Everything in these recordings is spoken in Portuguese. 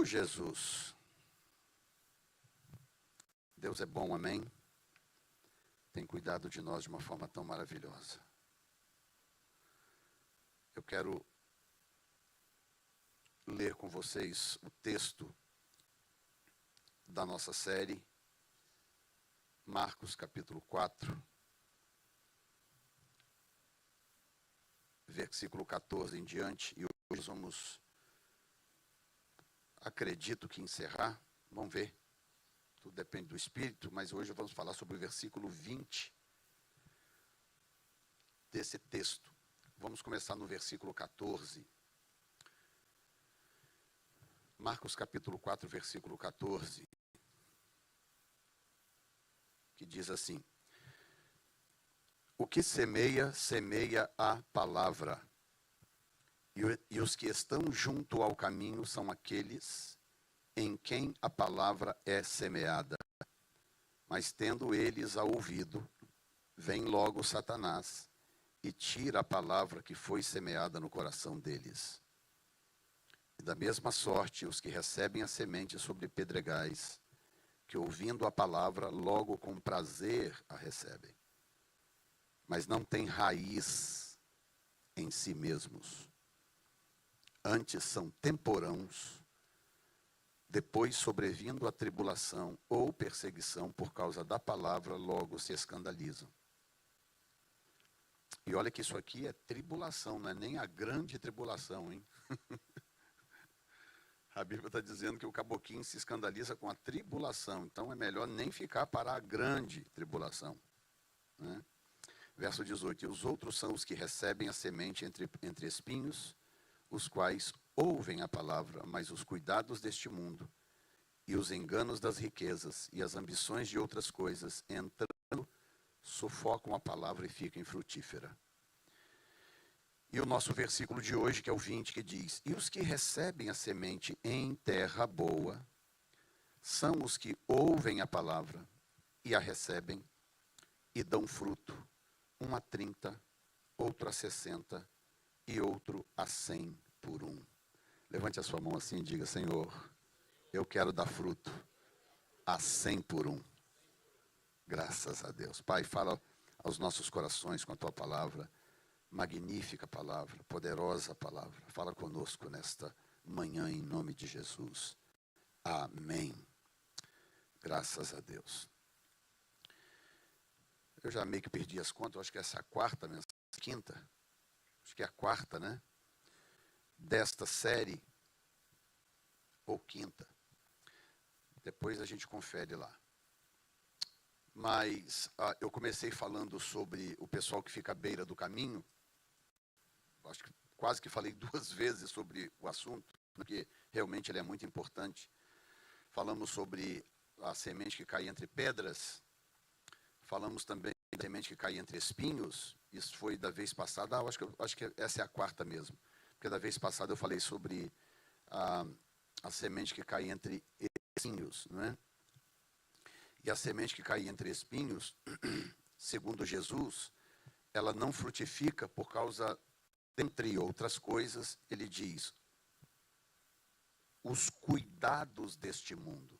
Jesus. Deus é bom, amém? Tem cuidado de nós de uma forma tão maravilhosa. Eu quero ler com vocês o texto da nossa série, Marcos capítulo 4, versículo 14 em diante, e hoje vamos, acredito que encerrar, vamos ver, tudo depende do Espírito, mas hoje vamos falar sobre o versículo 20 desse texto. Vamos começar no versículo 14. Marcos capítulo 4, versículo 14, que diz assim: o que semeia, semeia a palavra, e os que estão junto ao caminho são aqueles em quem a palavra é semeada. Mas tendo eles a ouvido, vem logo Satanás e tira a palavra que foi semeada no coração deles. E da mesma sorte, os que recebem a semente sobre pedregais, que ouvindo a palavra, logo com prazer a recebem, mas não têm raiz em si mesmos. Antes são temporãos, depois sobrevindo a tribulação ou perseguição por causa da palavra, logo se escandalizam. E olha que isso aqui é tribulação, não é nem a grande tribulação, hein? A Bíblia está dizendo que o caboquinho se escandaliza com a tribulação, então é melhor nem ficar para a grande tribulação, né? Verso 18, e os outros são os que recebem a semente entre espinhos, os quais ouvem a palavra, mas os cuidados deste mundo, e os enganos das riquezas, e as ambições de outras coisas, entrando, sufocam a palavra e ficam infrutífera. E o nosso versículo de hoje, que é o 20, que diz: e os que recebem a semente em terra boa, são os que ouvem a palavra, e a recebem, e dão fruto, um a 30, outro a 60, e outro a 100 por um. Levante a sua mão assim e diga: Senhor, eu quero dar fruto a 100 por um. Graças a Deus. Pai, fala aos nossos corações com a tua palavra, magnífica palavra, poderosa palavra. Fala conosco nesta manhã em nome de Jesus. Amém. Graças a Deus. Eu já meio que perdi as contas, eu acho que essa é a quarta, quinta, acho que é a quarta, né? Desta série, ou quinta. Depois a gente confere lá. Mas eu comecei falando sobre o pessoal que fica à beira do caminho. Acho que quase que falei 2 vezes sobre o assunto, porque realmente ele é muito importante. Falamos sobre a semente que cai entre pedras. Falamos também da semente que cai entre espinhos. Isso foi da vez passada. Acho que essa é a quarta mesmo. Porque da vez passada eu falei sobre a semente que cai entre espinhos, não é? E a semente que cai entre espinhos, segundo Jesus, ela não frutifica por causa, entre outras coisas, ele diz, os cuidados deste mundo.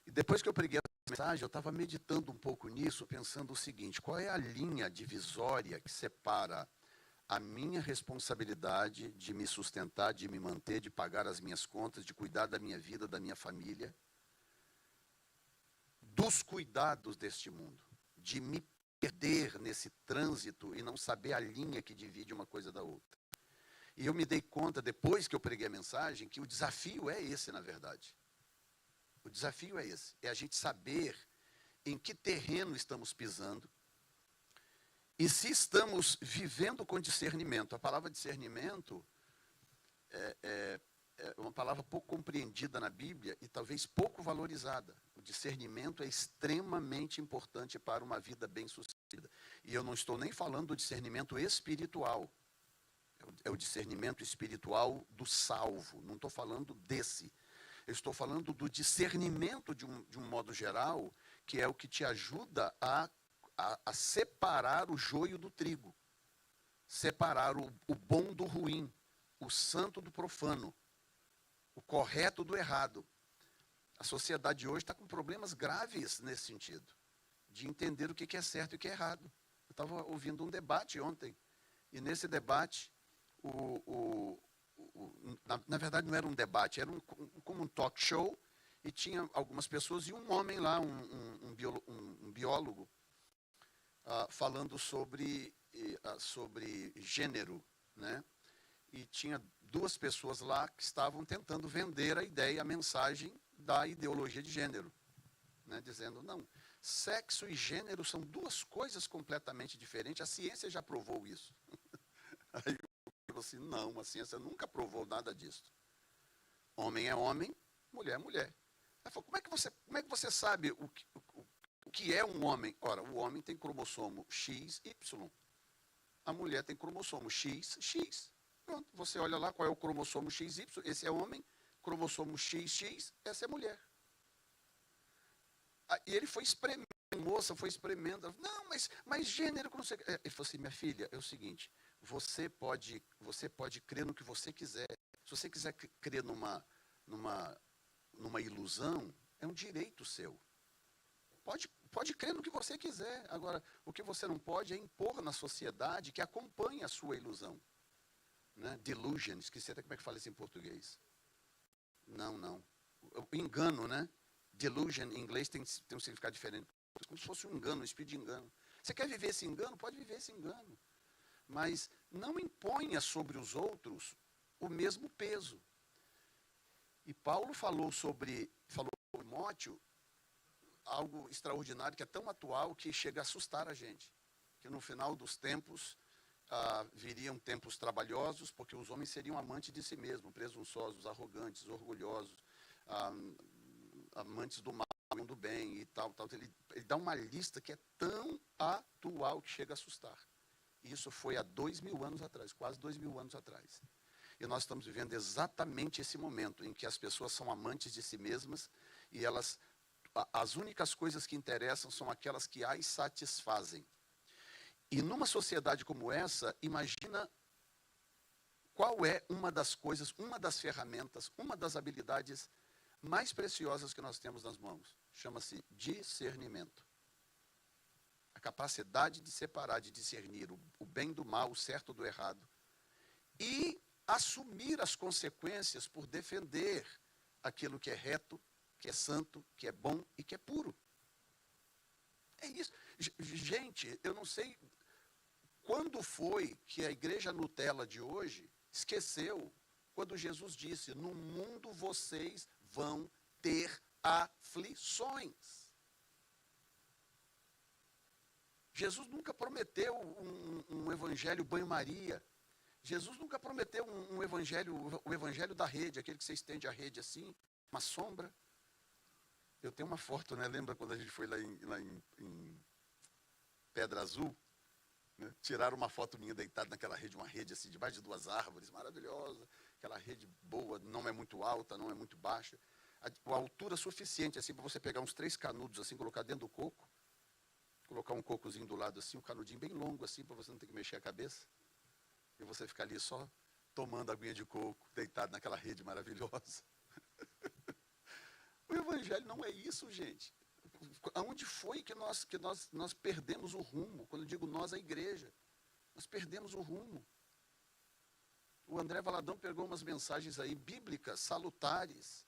E depois que eu preguei essa mensagem, eu estava meditando um pouco nisso, pensando o seguinte: qual é a linha divisória que separa a minha responsabilidade de me sustentar, de me manter, de pagar as minhas contas, de cuidar da minha vida, da minha família, dos cuidados deste mundo, de me perder nesse trânsito e não saber a linha que divide uma coisa da outra. E eu me dei conta, depois que eu preguei a mensagem, que o desafio é esse, na verdade. O desafio é esse, é a gente saber em que terreno estamos pisando e se estamos vivendo com discernimento. A palavra discernimento é uma palavra pouco compreendida na Bíblia e talvez pouco valorizada. O discernimento é extremamente importante para uma vida bem-sucedida. E eu não estou nem falando do discernimento espiritual. É o discernimento espiritual do salvo. Não estou falando desse. Eu estou falando do discernimento de um modo geral, que é o que te ajuda a separar o joio do trigo. Separar o bom do ruim, o santo do profano. o correto do errado. A sociedade hoje está com problemas graves nesse sentido, de entender o que é certo e o que é errado. Eu estava ouvindo um debate ontem, e nesse debate, na verdade não era um debate, era como um talk show, e tinha algumas pessoas, e um homem lá, um biólogo, falando sobre gênero, né? E tinha duas pessoas lá que estavam tentando vender a ideia, a mensagem da ideologia de gênero, né? Dizendo, não, sexo e gênero são duas coisas completamente diferentes, a ciência já provou isso. Aí eu falei assim, não, a ciência nunca provou nada disso. Homem é homem, mulher é mulher. Ela falou, como é que você sabe o que é um homem? Ora, o homem tem cromossomo XY. A mulher tem cromossomo XX. Pronto, você olha lá qual é o cromossomo XY, esse é homem, cromossomo XX, essa é mulher. E ele foi espremendo, a moça foi espremendo, não, mas gênero, como você... Ele falou assim, minha filha, é o seguinte, você pode crer no que você quiser. Se você quiser crer numa ilusão, é um direito seu. Pode crer no que você quiser. Agora, o que você não pode é impor na sociedade que acompanhe a sua ilusão. Né? Delusion, esqueci até como é que fala isso em português. Não. O engano, né? Delusion em inglês tem um significado diferente. Como se fosse um engano, um espírito de engano. Você quer viver esse engano? Pode viver esse engano. Mas não imponha sobre os outros o mesmo peso. E Paulo falou sobre Timóteo algo extraordinário, que é tão atual que chega a assustar a gente. Que no final dos tempos, viriam tempos trabalhosos, porque os homens seriam amantes de si mesmos, presunçosos, arrogantes, orgulhosos, amantes do mal, do bem e tal. Ele dá uma lista que é tão atual que chega a assustar. Isso foi há 2000 anos atrás, quase 2000 anos atrás. E nós estamos vivendo exatamente esse momento em que as pessoas são amantes de si mesmas e as únicas coisas que interessam são aquelas que as satisfazem. E numa sociedade como essa, imagina qual é uma das coisas, uma das ferramentas, uma das habilidades mais preciosas que nós temos nas mãos. Chama-se discernimento. A capacidade de separar, de discernir o bem do mal, o certo do errado. E assumir as consequências por defender aquilo que é reto, que é santo, que é bom e que é puro. É isso. Gente, eu não sei quando foi que a igreja Nutella de hoje esqueceu quando Jesus disse, no mundo vocês vão ter aflições. Jesus nunca prometeu um evangelho banho-maria. Jesus nunca prometeu o evangelho da rede, aquele que você estende a rede assim, uma sombra. Eu tenho uma foto, né? Lembra quando a gente foi lá em Pedra Azul? Né? Tiraram uma foto minha deitada naquela rede, uma rede assim, debaixo de duas árvores, maravilhosa. Aquela rede boa, não é muito alta, não é muito baixa. A altura suficiente assim para você pegar uns 3 canudos assim, colocar dentro do coco. Colocar um cocozinho do lado assim, um canudinho bem longo assim, para você não ter que mexer a cabeça. E você ficar ali só tomando aguinha de coco, deitado naquela rede maravilhosa. O evangelho não é isso, gente. Aonde foi que nós perdemos o rumo? Quando eu digo nós, a igreja. Nós perdemos o rumo. O André Valadão pegou umas mensagens aí bíblicas, salutares,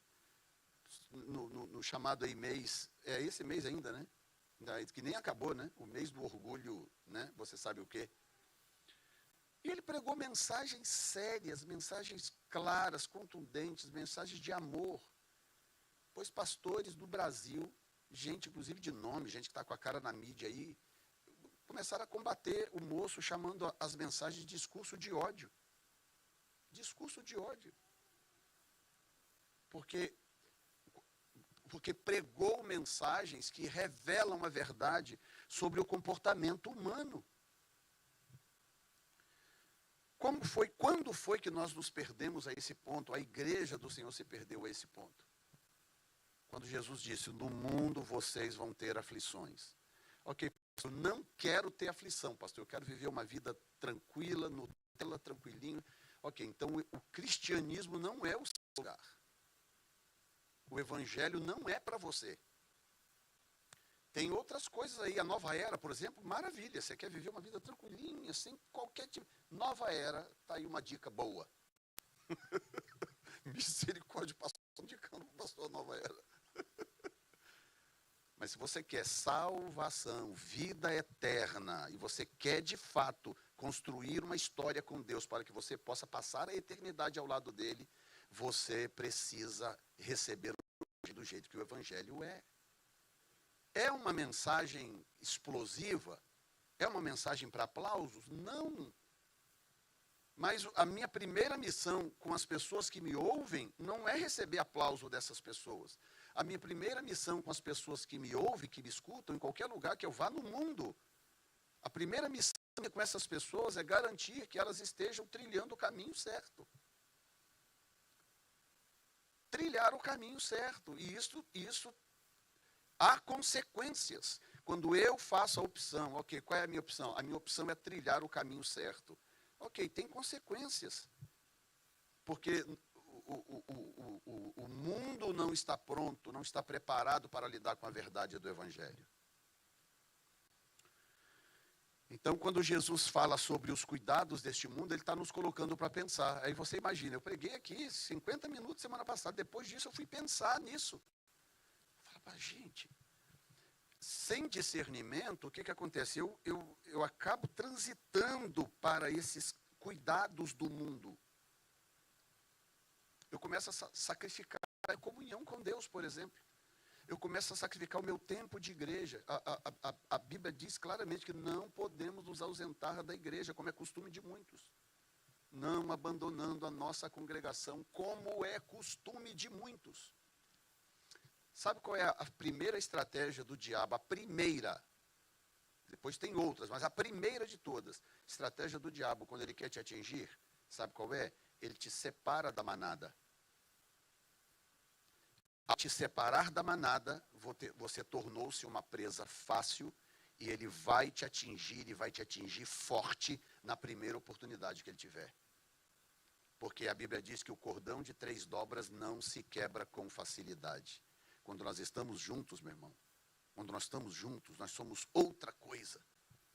no chamado aí mês, é esse mês ainda, né? Que nem acabou, né? O mês do orgulho, né? Você sabe o quê? E ele pregou mensagens sérias, mensagens claras, contundentes, mensagens de amor. Pois pastores do Brasil, gente inclusive de nome, gente que está com a cara na mídia aí, começaram a combater o moço chamando as mensagens de discurso de ódio. Discurso de ódio. Porque pregou mensagens que revelam a verdade sobre o comportamento humano. Quando foi que nós nos perdemos a esse ponto? A igreja do Senhor se perdeu a esse ponto. Quando Jesus disse, no mundo vocês vão ter aflições. Ok, eu não quero ter aflição, pastor, eu quero viver uma vida tranquila, Nutella, tranquilinho. Ok, então o cristianismo não é o seu lugar. O evangelho não é para você. Tem outras coisas aí, a nova era, por exemplo, maravilha. Você quer viver uma vida tranquilinha, sem qualquer tipo. Nova era, tá aí uma dica boa. Misericórdia, pastor, indicando o pastor nova era. Mas se você quer salvação, vida eterna, e você quer de fato construir uma história com Deus para que você possa passar a eternidade ao lado dele, você precisa receber do jeito que o evangelho é. É uma mensagem explosiva? É uma mensagem para aplausos? Não. Mas a minha primeira missão com as pessoas que me ouvem não é receber aplauso dessas pessoas. A minha primeira missão com as pessoas que me ouvem, que me escutam, em qualquer lugar que eu vá no mundo, a primeira missão com essas pessoas é garantir que elas estejam trilhando o caminho certo. Trilhar o caminho certo. E isso há consequências. Quando eu faço a opção, ok, qual é a minha opção? A minha opção é trilhar o caminho certo. Ok, tem consequências. Porque o mundo não está pronto, não está preparado para lidar com a verdade do Evangelho. Então, quando Jesus fala sobre os cuidados deste mundo, ele está nos colocando para pensar. Aí você imagina, eu preguei aqui 50 minutos semana passada, depois disso eu fui pensar nisso. Fala, gente, sem discernimento, o que acontece? Eu acabo transitando para esses cuidados do mundo. Eu começo a sacrificar a comunhão com Deus, por exemplo. Eu começo a sacrificar o meu tempo de igreja. A Bíblia diz claramente que não podemos nos ausentar da igreja, como é costume de muitos. Não abandonando a nossa congregação, como é costume de muitos. Sabe qual é a primeira estratégia do diabo? A primeira. Depois tem outras, mas a primeira de todas. Estratégia do diabo, quando ele quer te atingir, sabe qual é? Ele te separa da manada. Ao te separar da manada, você tornou-se uma presa fácil e ele vai te atingir forte na primeira oportunidade que ele tiver. Porque a Bíblia diz que o cordão de 3 dobras não se quebra com facilidade. Quando nós estamos juntos, meu irmão, quando nós estamos juntos, nós somos outra coisa.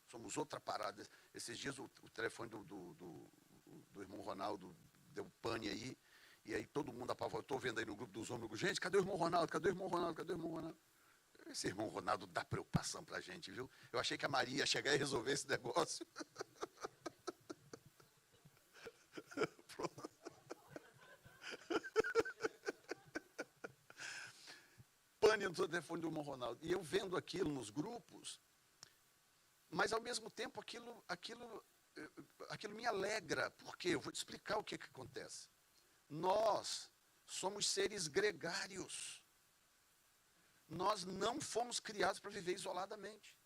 Somos outra parada. Esses dias o telefone do irmão Ronaldo deu pane aí, e aí todo mundo apavorou. Estou vendo aí no grupo dos homens, gente, cadê o irmão Ronaldo? Cadê o irmão Ronaldo? Cadê o irmão Ronaldo? Esse irmão Ronaldo dá preocupação para a gente, viu? Eu achei que a Maria ia chegar e resolver esse negócio. Pane no telefone do irmão Ronaldo. E eu vendo aquilo nos grupos, mas ao mesmo tempo aquilo me alegra. Por quê? Eu vou te explicar o que acontece. Nós somos seres gregários. Nós não fomos criados para viver isoladamente.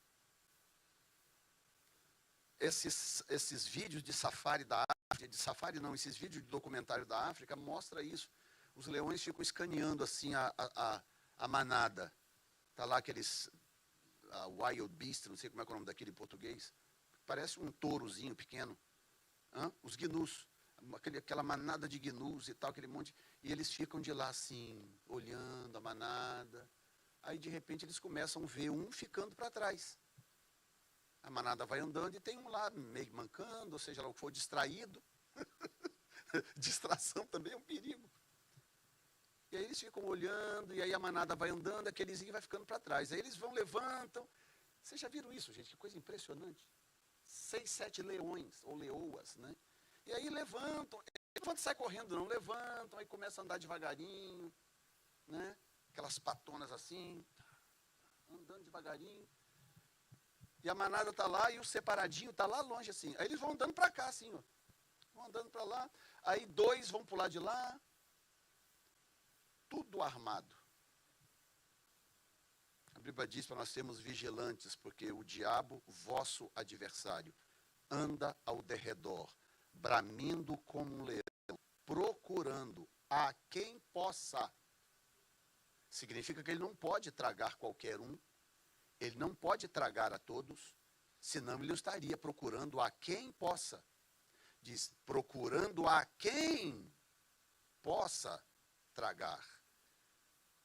Esses vídeos de safari da África, esses vídeos de documentário da África mostram isso. Os leões ficam escaneando assim a manada. Está lá aqueles wild beast, não sei como é o nome daquele em português. Parece um tourozinho pequeno. Os gnus. Aquela manada de gnus e tal, aquele monte. E eles ficam de lá assim, olhando a manada. Aí, de repente, eles começam a ver um ficando para trás. A manada vai andando e tem um lá meio mancando, ou seja, lá o que for, distraído. Distração também é um perigo. E aí eles ficam olhando, e aí a manada vai andando, aquelezinho vai ficando para trás. Aí eles vão, levantam. Vocês já viram isso, gente? Que coisa impressionante. 6, 7 leões, ou leoas, né? E aí levantam e sai correndo, não levantam, aí começa a andar devagarinho, né? Aquelas patonas assim, andando devagarinho. E a manada está lá e o separadinho está lá longe assim. Aí eles vão andando para cá assim, ó. Vão andando para lá. Aí 2 vão pular de lá. Tudo armado. A Bíblia diz para nós sermos vigilantes, porque o diabo, vosso adversário, anda ao derredor, bramindo como um leão, procurando a quem possa. Significa que ele não pode tragar qualquer um, ele não pode tragar a todos, senão ele estaria procurando a quem possa. Diz, procurando a quem possa tragar.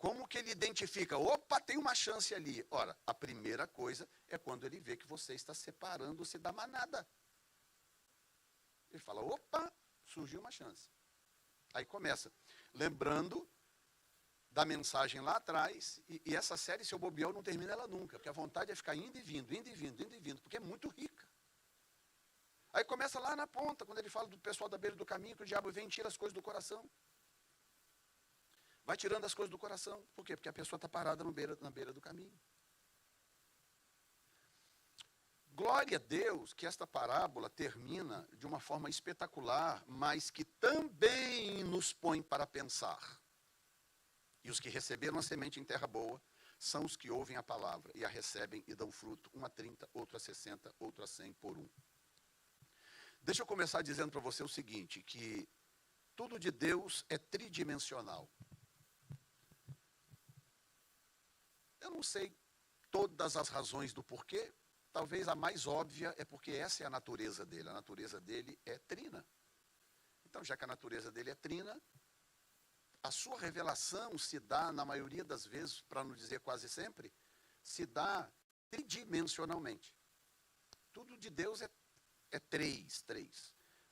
Como que ele identifica? Opa, tem uma chance ali. Ora, a primeira coisa é quando ele vê que você está separando-se da manada. Ele fala, opa, surgiu uma chance. Aí começa. Lembrando da mensagem lá atrás, e essa série, se eu bobear, não termina ela nunca, porque a vontade é ficar indo e vindo, indo e vindo, indo e vindo, porque é muito rica. Aí começa lá na ponta, quando ele fala do pessoal da beira do caminho, que o diabo vem e tira as coisas do coração. Vai tirando as coisas do coração. Por quê? Porque a pessoa está parada na beira do caminho. Glória a Deus que esta parábola termina de uma forma espetacular, mas que também nos põe para pensar. E os que receberam a semente em terra boa são os que ouvem a palavra e a recebem e dão fruto, um a 30, outro a 60, outro a 100 por um. Deixa eu começar dizendo para você o seguinte, que tudo de Deus é tridimensional. Eu não sei todas as razões do porquê, talvez a mais óbvia é porque essa é a natureza dele. A natureza dele é trina. Então, já que a natureza dele é trina, a sua revelação se dá, na maioria das vezes, para não dizer quase sempre, se dá tridimensionalmente. Tudo de Deus é três.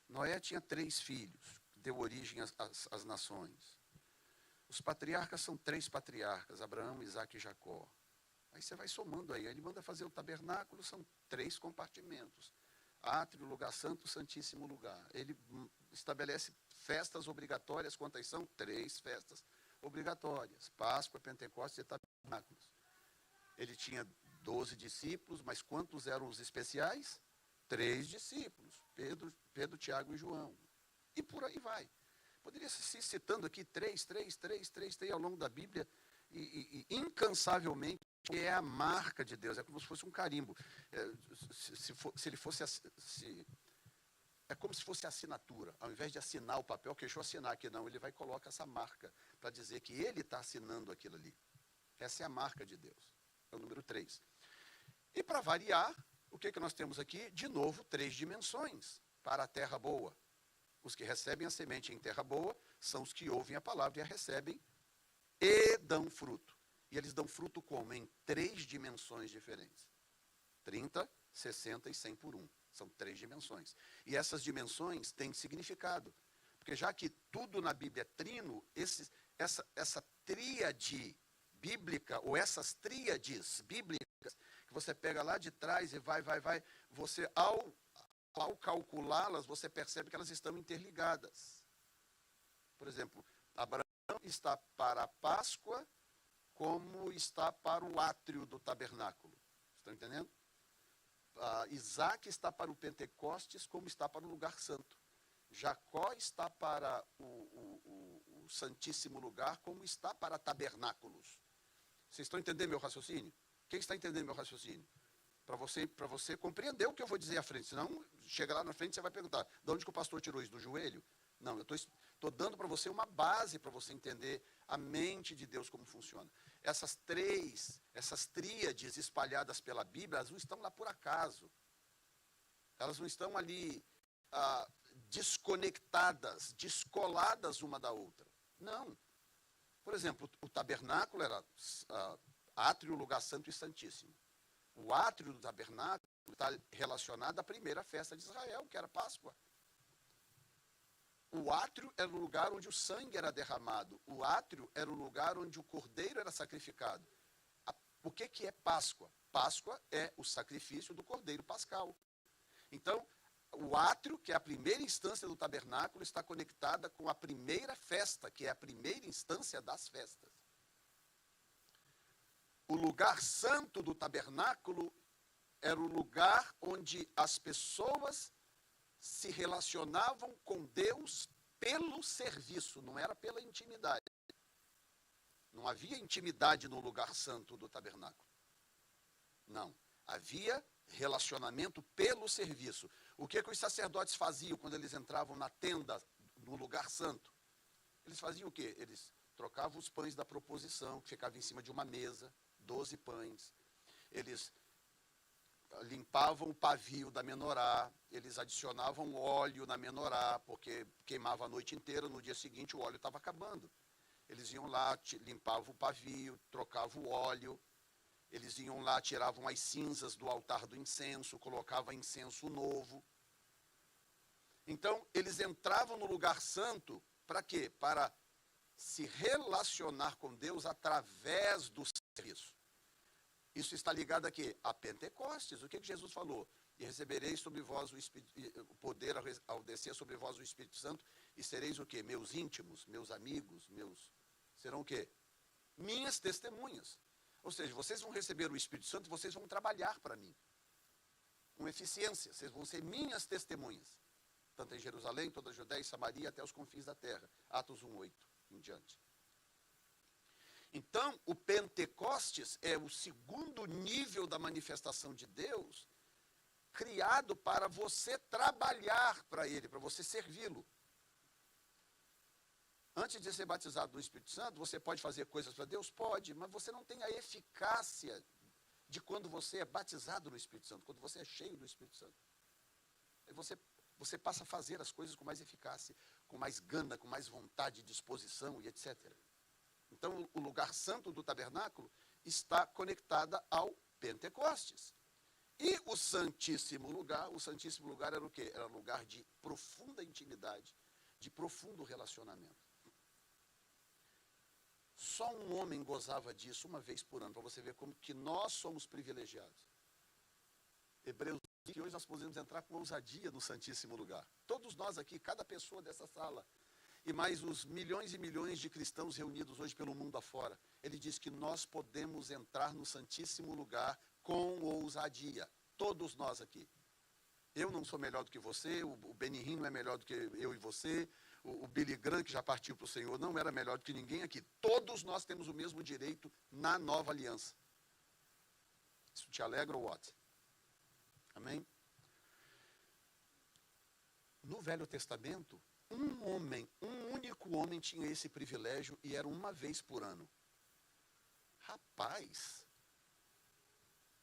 Noé tinha 3 filhos, deu origem às nações. Os patriarcas são 3 patriarcas, Abraão, Isaque e Jacó. Aí você vai somando aí, ele manda fazer o tabernáculo, são 3 compartimentos. Átrio, lugar santo, santíssimo lugar. Ele estabelece festas obrigatórias, quantas são? 3 festas obrigatórias. Páscoa, Pentecostes e tabernáculos. Ele tinha 12 discípulos, mas quantos eram os especiais? 3 discípulos, Pedro, Tiago e João. E por aí vai. Poderia se citando aqui 3 ao longo da Bíblia, e incansavelmente é a marca de Deus, é como se fosse um carimbo. É como se fosse assinatura. Ao invés de assinar o papel, que deixou assinar aqui, não, ele vai e coloca essa marca para dizer que ele está assinando aquilo ali. Essa é a marca de Deus. É o número 3. E para variar, o que nós temos aqui? De novo, 3 dimensões para a terra boa. Os que recebem a semente em terra boa são os que ouvem a palavra e a recebem e dão fruto. E eles dão fruto como? Em 3 dimensões diferentes. 30, 60 e 100 por 1. São 3 dimensões. E essas dimensões têm significado. Porque já que tudo na Bíblia é trino, essa tríade bíblica, ou essas tríades bíblicas, que você pega lá de trás e vai, você ao calculá-las, você percebe que elas estão interligadas. Por exemplo, Abraão está para a Páscoa, como está para o átrio do tabernáculo. Estão entendendo? Isaac está para o Pentecostes, como está para o lugar santo. Jacó está para o santíssimo lugar, como está para tabernáculos. Vocês estão entendendo meu raciocínio? Quem está entendendo meu raciocínio? Para você compreender o que eu vou dizer à frente. Senão, chega lá na frente, você vai perguntar, de onde que o pastor tirou isso? Do joelho? Não, eu estou dando para você uma base para você entender a mente de Deus como funciona. Essas tríades espalhadas pela Bíblia, elas não estão lá por acaso. Elas não estão ali desconectadas, descoladas uma da outra. Não. Por exemplo, o tabernáculo era átrio, lugar santo e santíssimo. O átrio do tabernáculo está relacionado à primeira festa de Israel, que era Páscoa. O átrio era o lugar onde o sangue era derramado. O átrio era o lugar onde o cordeiro era sacrificado. O que é Páscoa? Páscoa é o sacrifício do cordeiro pascal. Então, o átrio, que é a primeira instância do tabernáculo, está conectada com a primeira festa, que é a primeira instância das festas. O lugar santo do tabernáculo era o lugar onde as pessoas se relacionavam com Deus pelo serviço, não era pela intimidade. Não havia intimidade no lugar santo do tabernáculo. Não. Havia relacionamento pelo serviço. O que os sacerdotes faziam quando eles entravam na tenda, no lugar santo? Eles faziam o quê? Eles trocavam os pães da proposição, que ficava em cima de uma mesa, 12 pães. Eles limpavam o pavio da menorá, eles adicionavam óleo na menorá, porque queimava a noite inteira, no dia seguinte o óleo estava acabando. Eles iam lá, limpavam o pavio, trocavam o óleo, eles iam lá, tiravam as cinzas do altar do incenso, colocavam incenso novo. Então, eles entravam no lugar santo para quê? Para se relacionar com Deus através do serviço. Isso está ligado a quê? A Pentecostes. O que Jesus falou? E recebereis sobre vós o poder ao descer sobre vós o Espírito Santo, e sereis o quê? Meus íntimos, meus amigos, serão o quê? Minhas testemunhas. Ou seja, vocês vão receber o Espírito Santo e vocês vão trabalhar para mim. Com eficiência. Vocês vão ser minhas testemunhas. Tanto em Jerusalém, toda a Judéia e Samaria, até os confins da terra. Atos 1:8 em diante. Então, o Pentecostes é o segundo nível da manifestação de Deus, criado para você trabalhar para Ele, para você servi-lo. Antes de ser batizado no Espírito Santo, você pode fazer coisas para Deus? Pode, mas você não tem a eficácia de quando você é batizado no Espírito Santo, quando você é cheio do Espírito Santo. Aí você passa a fazer as coisas com mais eficácia, com mais gana, com mais vontade, disposição e etc. Então, o lugar santo do tabernáculo está conectada ao Pentecostes. E o Santíssimo Lugar era o quê? Era um lugar de profunda intimidade, de profundo relacionamento. Só um homem gozava disso uma vez por ano, para você ver como que nós somos privilegiados. Hebreus diz que hoje nós podemos entrar com ousadia no Santíssimo Lugar. Todos nós aqui, cada pessoa dessa sala, e mais os milhões e milhões de cristãos reunidos hoje pelo mundo afora, ele diz que nós podemos entrar no Santíssimo Lugar com ousadia. Todos nós aqui. Eu não sou melhor do que você, o Benihim não é melhor do que eu e você, o Billy Graham, que já partiu para o Senhor, não era melhor do que ninguém aqui. Todos nós temos o mesmo direito na nova aliança. Isso te alegra ou what? Amém? No Velho Testamento, um único homem tinha esse privilégio e era uma vez por ano. Rapaz,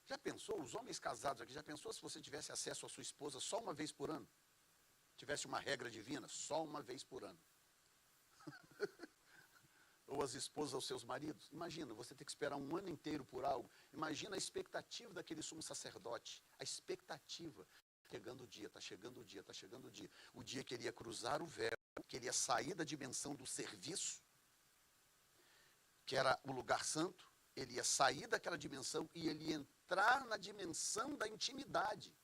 já pensou, os homens casados aqui, já pensou se você tivesse acesso à sua esposa só uma vez por ano? Tivesse uma regra divina, só uma vez por ano. Ou as esposas aos seus maridos. Imagina, você ter que esperar um ano inteiro por algo. Imagina a expectativa daquele sumo sacerdote. A expectativa. Chegando o dia, está chegando o dia, está chegando o dia. O dia que ele ia cruzar o véu, que ele ia sair da dimensão do serviço, que era o lugar santo, ele ia sair daquela dimensão e ele ia entrar na dimensão da intimidade.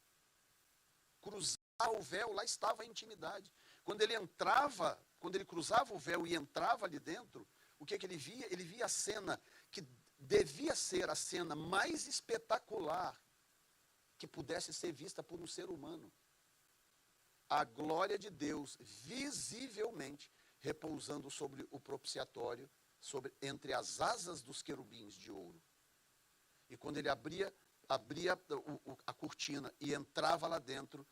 Cruzar o véu, lá estava a intimidade. Quando ele cruzava o véu e entrava ali dentro, o que ele via? Ele via a cena que devia ser a cena mais espetacular que pudesse ser vista por um ser humano. A glória de Deus visivelmente repousando sobre o propiciatório, entre as asas dos querubins de ouro. E quando ele abria a cortina e entrava lá dentro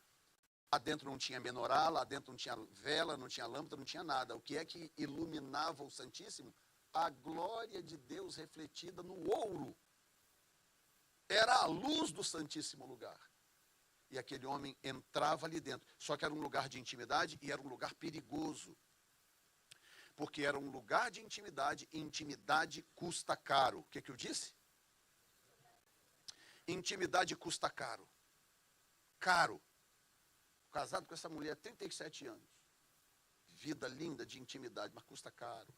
não tinha menorá, lá dentro não tinha vela, não tinha lâmpada, não tinha nada. O que é que iluminava o Santíssimo? A glória de Deus refletida no ouro. Era a luz do Santíssimo Lugar. E aquele homem entrava ali dentro. Só que era um lugar de intimidade e era um lugar perigoso. Porque era um lugar de intimidade e intimidade custa caro. O que eu disse? Intimidade custa caro. Caro. Casado com essa mulher há 37 anos. Vida linda de intimidade, mas custa caro.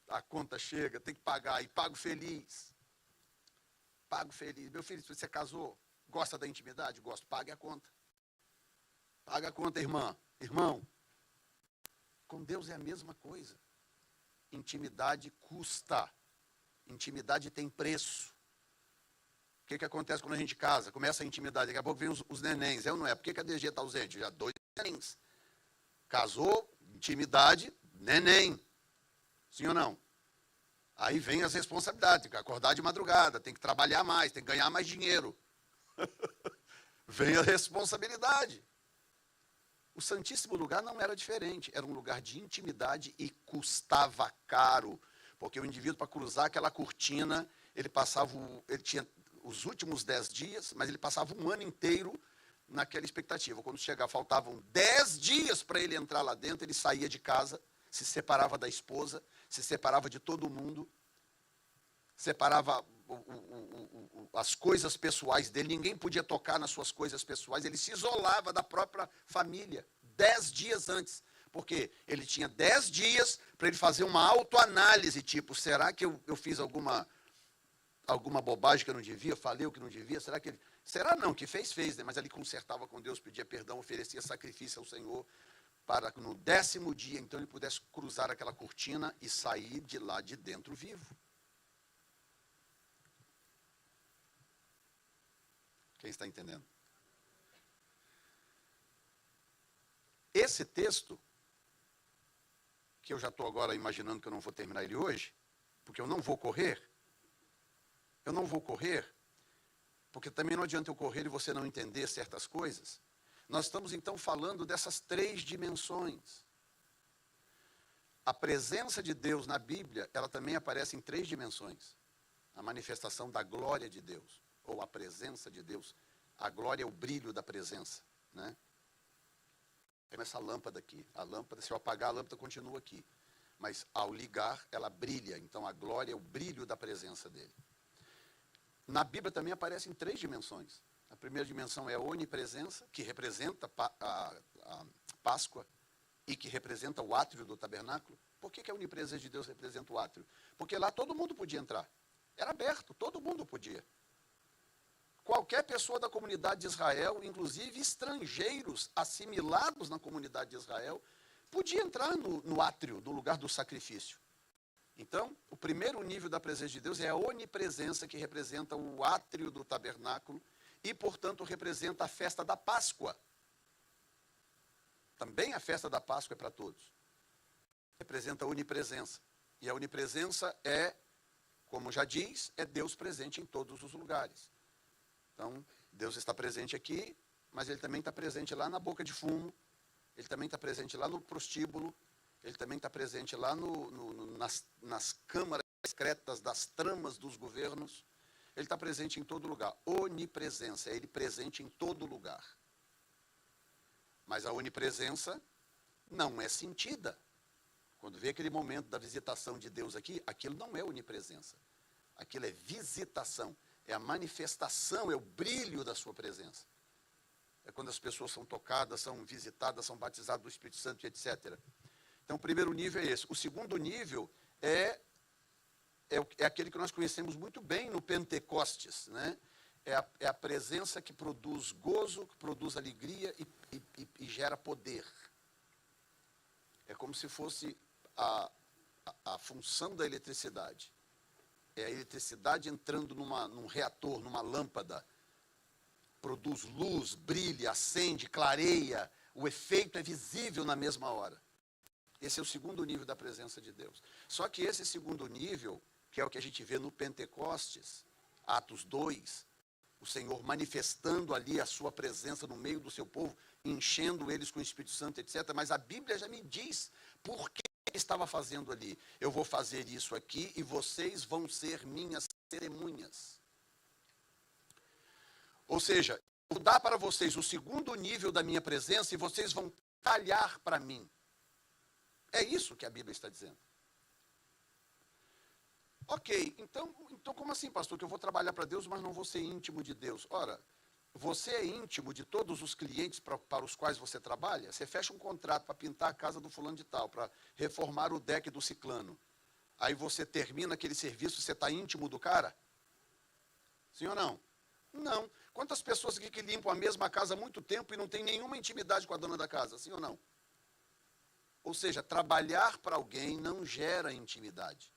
A conta chega, tem que pagar, e pago feliz. Pago feliz. Meu filho, você casou, gosta da intimidade? Gosto, pague a conta. Paga a conta, irmã. Irmão, com Deus é a mesma coisa. Intimidade custa. Intimidade tem preço. O que acontece quando a gente casa? Começa a intimidade, daqui a pouco vem os nenéns. É ou não é? Por que a DG está ausente? Já 2 nenéns. Casou, intimidade, neném. Sim ou não? Aí vem as responsabilidades. Tem que acordar de madrugada, tem que trabalhar mais, tem que ganhar mais dinheiro. Vem a responsabilidade. O Santíssimo Lugar não era diferente. Era um lugar de intimidade e custava caro. Porque o indivíduo, para cruzar aquela cortina, ele tinha os últimos 10 dias, mas ele passava um ano inteiro naquela expectativa. Quando faltavam 10 dias para ele entrar lá dentro, ele saía de casa se separava da esposa, se separava de todo mundo, separava as coisas pessoais dele, ninguém podia tocar nas suas coisas pessoais, ele se isolava da própria família, 10 dias antes, porque ele tinha 10 dias para ele fazer uma autoanálise, tipo, será que eu fiz alguma bobagem que eu não devia, falei o que não devia, será não, que fez, né? Mas ele consertava com Deus, pedia perdão, oferecia sacrifício ao Senhor, para que no 10º dia, então, ele pudesse cruzar aquela cortina e sair de lá de dentro vivo. Quem está entendendo? Esse texto, que eu já estou agora imaginando que eu não vou terminar ele hoje, porque eu não vou correr, porque também não adianta eu correr e você não entender certas coisas. Nós estamos então falando dessas 3 dimensões. A presença de Deus na Bíblia, ela também aparece em 3 dimensões. A manifestação da glória de Deus, ou a presença de Deus. A glória é o brilho da presença, né? Tem essa lâmpada aqui. A lâmpada, se eu apagar, a lâmpada continua aqui. Mas ao ligar, ela brilha. Então a glória é o brilho da presença dele. Na Bíblia também aparece em 3 dimensões. A primeira dimensão é a onipresença, que representa a Páscoa e que representa o átrio do tabernáculo. Por que a onipresença de Deus representa o átrio? Porque lá todo mundo podia entrar. Era aberto, todo mundo podia. Qualquer pessoa da comunidade de Israel, inclusive estrangeiros assimilados na comunidade de Israel, podia entrar no átrio, no lugar do sacrifício. Então, o primeiro nível da presença de Deus é a onipresença, que representa o átrio do tabernáculo e, portanto, representa a festa da Páscoa. Também a festa da Páscoa é para todos. Representa a onipresença. E a onipresença é, como já diz, é Deus presente em todos os lugares. Então, Deus está presente aqui, mas Ele também está presente lá na boca de fumo, Ele também está presente lá no prostíbulo, Ele também está presente lá nas câmaras secretas das tramas dos governos, Ele está presente em todo lugar. Onipresença, é Ele presente em todo lugar. Mas a onipresença não é sentida. Quando vê aquele momento da visitação de Deus aqui, aquilo não é onipresença. Aquilo é visitação. É a manifestação, é o brilho da sua presença. É quando as pessoas são tocadas, são visitadas, são batizadas do Espírito Santo, etc. Então, o primeiro nível é esse. O segundo nível é aquele que nós conhecemos muito bem no Pentecostes, né? É a presença que produz gozo, que produz alegria e gera poder. É como se fosse a função da eletricidade. É a eletricidade entrando num reator, numa lâmpada, produz luz, brilha, acende, clareia, o efeito é visível na mesma hora. Esse é o segundo nível da presença de Deus. Só que esse segundo nível, que é o que a gente vê no Pentecostes, Atos 2, o Senhor manifestando ali a sua presença no meio do seu povo, enchendo eles com o Espírito Santo, etc. Mas a Bíblia já me diz por que ele estava fazendo ali. Eu vou fazer isso aqui e vocês vão ser minhas testemunhas. Ou seja, eu vou dar para vocês o segundo nível da minha presença e vocês vão talhar para mim. É isso que a Bíblia está dizendo. Ok, então como assim, pastor, que eu vou trabalhar para Deus, mas não vou ser íntimo de Deus? Ora, você é íntimo de todos os clientes para os quais você trabalha? Você fecha um contrato para pintar a casa do fulano de tal, para reformar o deck do ciclano. Aí você termina aquele serviço, você está íntimo do cara? Sim ou não? Não. Quantas pessoas aqui que limpam a mesma casa há muito tempo e não tem nenhuma intimidade com a dona da casa? Sim ou não? Ou seja, trabalhar para alguém não gera intimidade.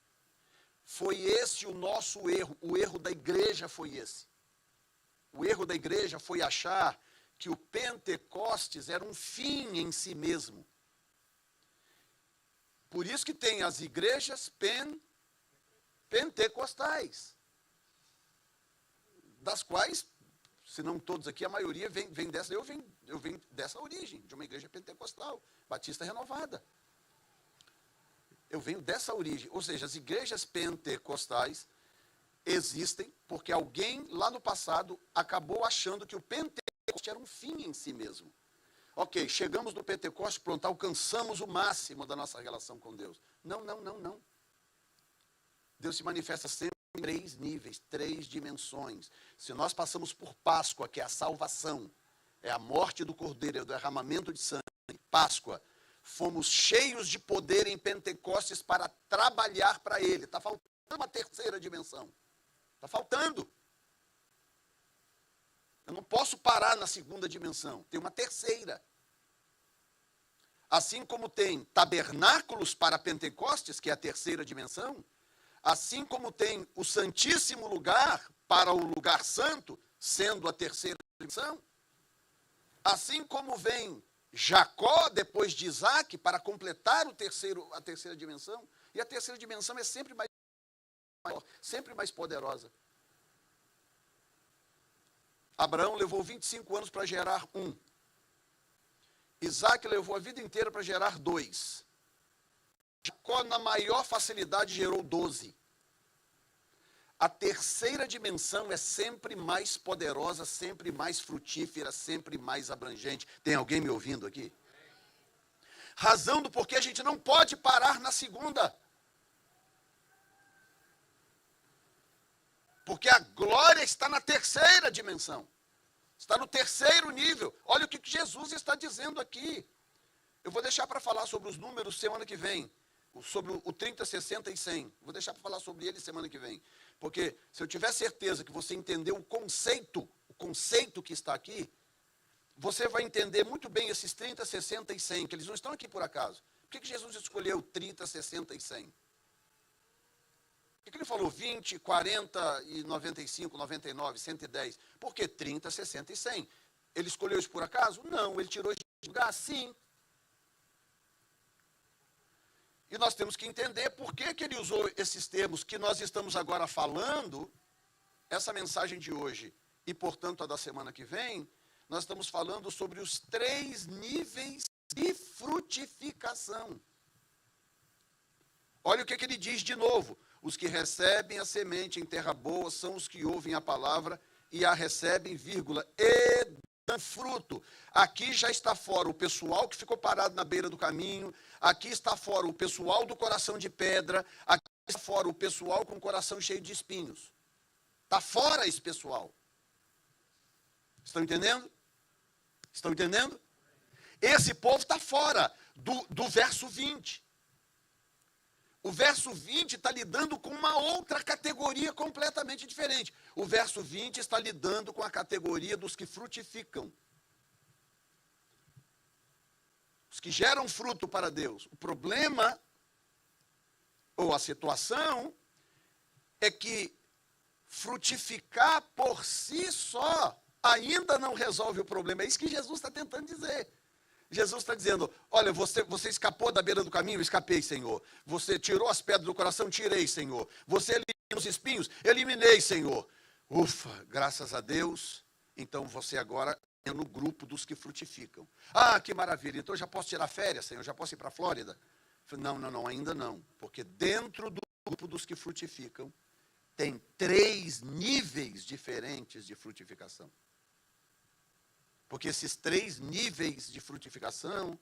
Foi esse o nosso erro. O erro da igreja foi esse. O erro da igreja foi achar que o Pentecostes era um fim em si mesmo. Por isso que tem as igrejas pentecostais, das quais, se não todos aqui, a maioria vem dessa. Eu venho dessa origem, de uma igreja pentecostal, batista renovada. Eu venho dessa origem, ou seja, as igrejas pentecostais existem porque alguém lá no passado acabou achando que o Pentecoste era um fim em si mesmo. Ok, chegamos no Pentecostes, pronto, alcançamos o máximo da nossa relação com Deus. Não, não, não, não. Deus se manifesta sempre em 3 níveis, 3 dimensões. Se nós passamos por Páscoa, que é a salvação, é a morte do Cordeiro, é o derramamento de sangue, Páscoa, fomos cheios de poder em Pentecostes para trabalhar para Ele. Está faltando uma terceira dimensão. Está faltando. Eu não posso parar na segunda dimensão. Tem uma terceira. Assim como tem tabernáculos para Pentecostes, que é a terceira dimensão, assim como tem o Santíssimo Lugar para o lugar santo, sendo a terceira dimensão, assim como vem Jacó depois de Isaac para completar a terceira dimensão, e a terceira dimensão é sempre mais maior, sempre mais poderosa. Abraão levou 25 anos para gerar 1. Isaac levou a vida inteira para gerar 2. Jacó, na maior facilidade, gerou 12. A terceira dimensão é sempre mais poderosa, sempre mais frutífera, sempre mais abrangente. Tem alguém me ouvindo aqui? Razão do porquê a gente não pode parar na segunda. Porque a glória está na terceira dimensão. Está no terceiro nível. Olha o que Jesus está dizendo aqui. Eu vou deixar para falar sobre os números semana que vem. Sobre o 30, 60 e 100. Vou deixar para falar sobre ele semana que vem. Porque se eu tiver certeza que você entendeu o conceito que está aqui, você vai entender muito bem esses 30, 60 e 100, que eles não estão aqui por acaso. Por que Jesus escolheu 30, 60 e 100? Por que ele falou 20, 40 e 95, 99, 110? Por que 30, 60 e 100? Ele escolheu isso por acaso? Não, ele tirou de lugar, sim. E nós temos que entender por que ele usou esses termos que nós estamos agora falando, essa mensagem de hoje e, portanto, a da semana que vem, nós estamos falando sobre os 3 níveis de frutificação. Olha o que ele diz de novo. Os que recebem a semente em terra boa são os que ouvem a palavra e a recebem, vírgula, e dão fruto. Aqui já está fora o pessoal que ficou parado na beira do caminho, aqui está fora o pessoal do coração de pedra, aqui está fora o pessoal com o coração cheio de espinhos. Está fora esse pessoal. Estão entendendo? Estão entendendo? Esse povo está fora do verso 20. O verso 20 está lidando com uma outra categoria completamente diferente. O verso 20 está lidando com a categoria dos que frutificam. Os que geram fruto para Deus. O problema, ou a situação, é que frutificar por si só ainda não resolve o problema. É isso que Jesus está tentando dizer. Jesus está dizendo, olha, você escapou da beira do caminho, escapei, Senhor. Você tirou as pedras do coração, tirei, Senhor. Você eliminou os espinhos, eliminei, Senhor. Ufa, graças a Deus. Então você agora é no grupo dos que frutificam. Ah, que maravilha, então eu já posso tirar férias, Senhor, já posso ir para a Flórida? Não, ainda não. Porque dentro do grupo dos que frutificam, tem 3 níveis diferentes de frutificação. Porque esses 3 níveis de frutificação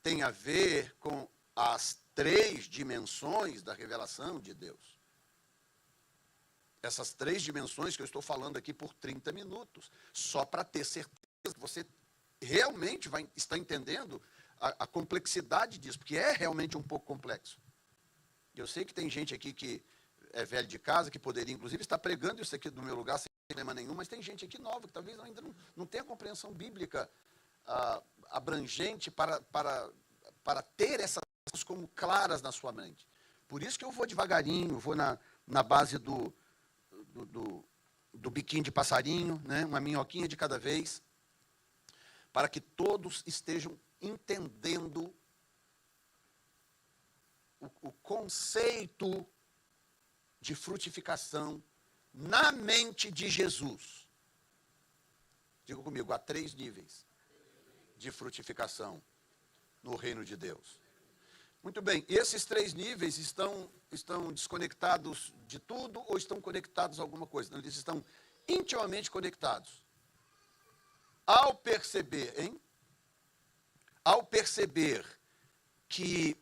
têm a ver com as 3 dimensões da revelação de Deus. Essas 3 dimensões que eu estou falando aqui por 30 minutos, só para ter certeza que você realmente está entendendo a complexidade disso, porque é realmente um pouco complexo. Eu sei que tem gente aqui que é velho de casa, que poderia, inclusive, estar pregando isso aqui do meu lugar sem problema nenhum, mas tem gente aqui nova que talvez ainda não tenha compreensão bíblica abrangente para ter essas coisas como claras na sua mente. Por isso que eu vou devagarinho, vou na base do biquinho de passarinho, né, uma minhoquinha de cada vez, para que todos estejam entendendo o conceito de frutificação na mente de Jesus. Diga comigo, há 3 níveis de frutificação no reino de Deus. Muito bem, e esses 3 níveis estão desconectados de tudo ou estão conectados a alguma coisa? Não, eles estão intimamente conectados. Ao perceber, ao perceber que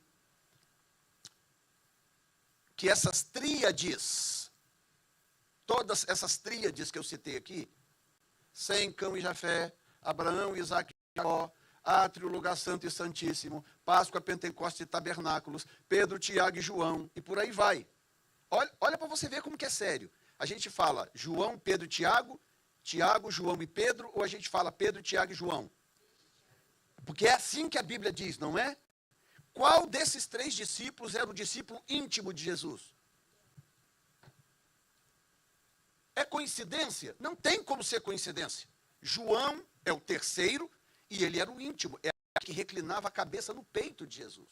essas tríades, todas essas tríades que eu citei aqui, Sem, Cão e Jafé, Abraão, Isaac e Jacó, Átrio, Lugar Santo e Santíssimo, Páscoa, Pentecostes e Tabernáculos, Pedro, Tiago e João, e por aí vai. Olha para você ver como que é sério. A gente fala João, Pedro e Tiago, Tiago, João e Pedro, ou a gente fala Pedro, Tiago e João? Porque é assim que a Bíblia diz, não é? Qual desses 3 discípulos era o discípulo íntimo de Jesus? É coincidência? Não tem como ser coincidência. João é o terceiro e ele era o íntimo, é o que reclinava a cabeça no peito de Jesus.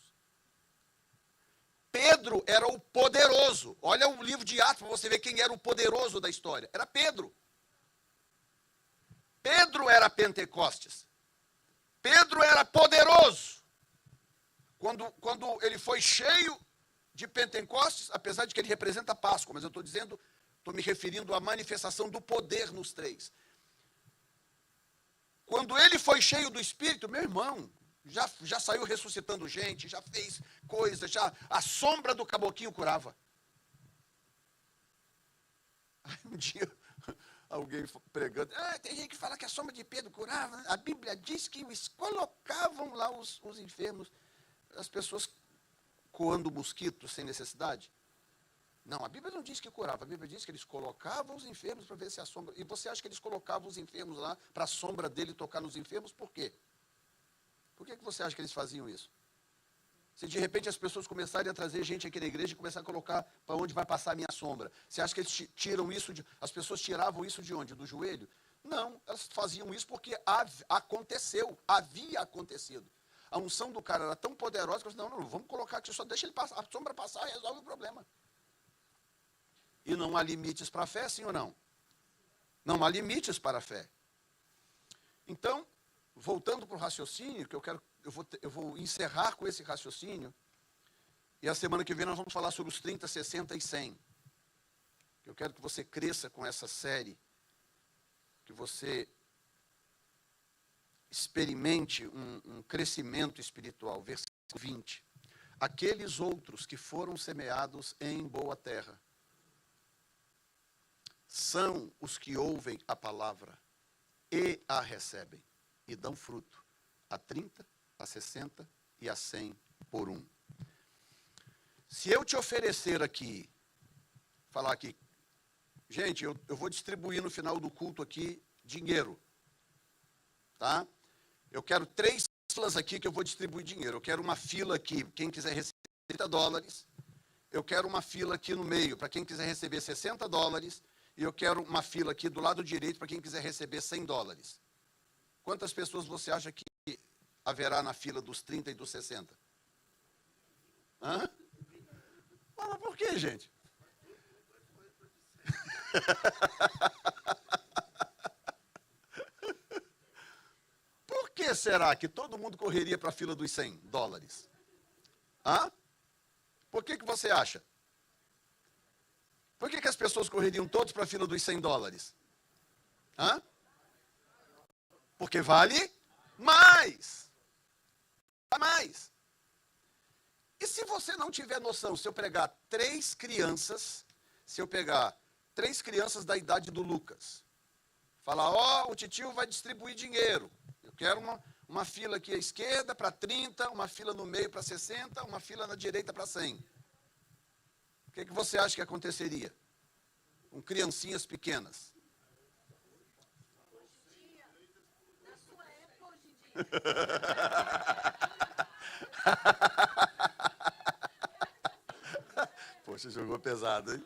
Pedro era o poderoso. Olha o livro de Atos para você ver quem era o poderoso da história. Era Pedro. Pedro era Pentecostes. Pedro era poderoso. Quando ele foi cheio de Pentecostes, apesar de que ele representa a Páscoa, mas eu estou me referindo à manifestação do poder nos 3. Quando ele foi cheio do Espírito, meu irmão, já saiu ressuscitando gente, já fez coisas, já a sombra do caboquinho curava. Aí um dia, alguém pregando, tem gente que fala que a sombra de Pedro curava, a Bíblia diz que eles colocavam lá os enfermos, as pessoas coando mosquitos sem necessidade. Não, a Bíblia não diz que curava, a Bíblia diz que eles colocavam os enfermos para ver se a sombra... E você acha que eles colocavam os enfermos lá para a sombra dele tocar nos enfermos? Por quê? Por que você acha que eles faziam isso? Se de repente as pessoas começarem a trazer gente aqui na igreja e começar a colocar para onde vai passar a minha sombra, você acha que eles tiram isso, as pessoas tiravam isso de onde? Do joelho? Não, elas faziam isso porque havia acontecido. A unção do cara era tão poderosa que eu disse, não, vamos colocar aqui, só deixa ele passar, a sombra passar e resolve o problema. E não há limites para a fé, sim ou não? Não há limites para a fé. Então, voltando para o raciocínio, que eu vou encerrar com esse raciocínio, e a semana que vem nós vamos falar sobre os 30, 60 e 100. Eu quero que você cresça com essa série, que você experimente um crescimento espiritual. Versículo 20. Aqueles outros que foram semeados em boa terra são os que ouvem a palavra e a recebem e dão fruto a 30, a 60 e a 100 por 1. Se eu te oferecer aqui, falar aqui, gente, eu vou distribuir no final do culto aqui dinheiro, tá? Eu quero 3 filas aqui que eu vou distribuir dinheiro. Eu quero uma fila aqui, quem quiser receber $30. Eu quero uma fila aqui no meio, para quem quiser receber $60. E eu quero uma fila aqui do lado direito para quem quiser receber $100. Quantas pessoas você acha que haverá na fila dos 30 e dos 60? Hã? Mas por que, gente? Por que será que todo mundo correria para a fila dos $100? Hã? Por que você acha? Por que as pessoas correriam todos para a fila dos $100? Hã? Porque vale mais. Vale mais. E se você não tiver noção, se eu pegar 3 crianças, se eu pegar 3 crianças da idade do Lucas, falar, o titio vai distribuir dinheiro. Eu quero uma fila aqui à esquerda para 30, uma fila no meio para 60, uma fila na direita para 100. O que você acha que aconteceria com criancinhas pequenas? Na sua época, hoje em dia. Poxa, jogou pesado, hein?